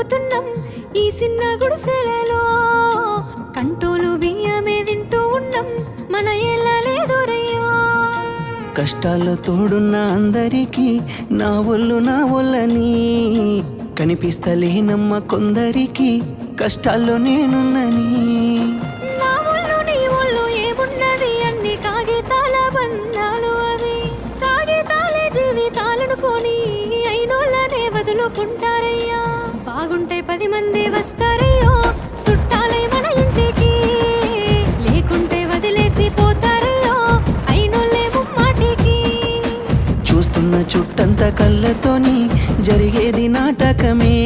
పోతున్నాం ఈ చిన్న గుడిసెలలో. కంటోలు బియ్యమే తింటూ ఉన్నాం మన ఎల్లలేదురయ్యో. కష్టాల్లో తోడున్న అందరికీ నా ఒళ్ళని కనిపిస్తలేనమ్మ కొందరికి కష్టాల్లో నేనున్నని. నా ఒళ్ళు నీ ఒళ్ళు ఏమున్నది అన్ని కాగితాల బంధాలు అవి. కాగితాలే జీవితాలనుకొని అయినోళ్ళనే వదులుకుంటారయ్యా. బాగుంటే 10 మంది వస్తారయ్యో చుట్టాలే మన ఇంటికి. లేకుంటే వదిలేసి పోతారయ్యో అయినోళ్ళే ముమ్మాటికి. చూస్తున్న చుట్టంత కళ్ళతోని జరిగేది నాటకమే.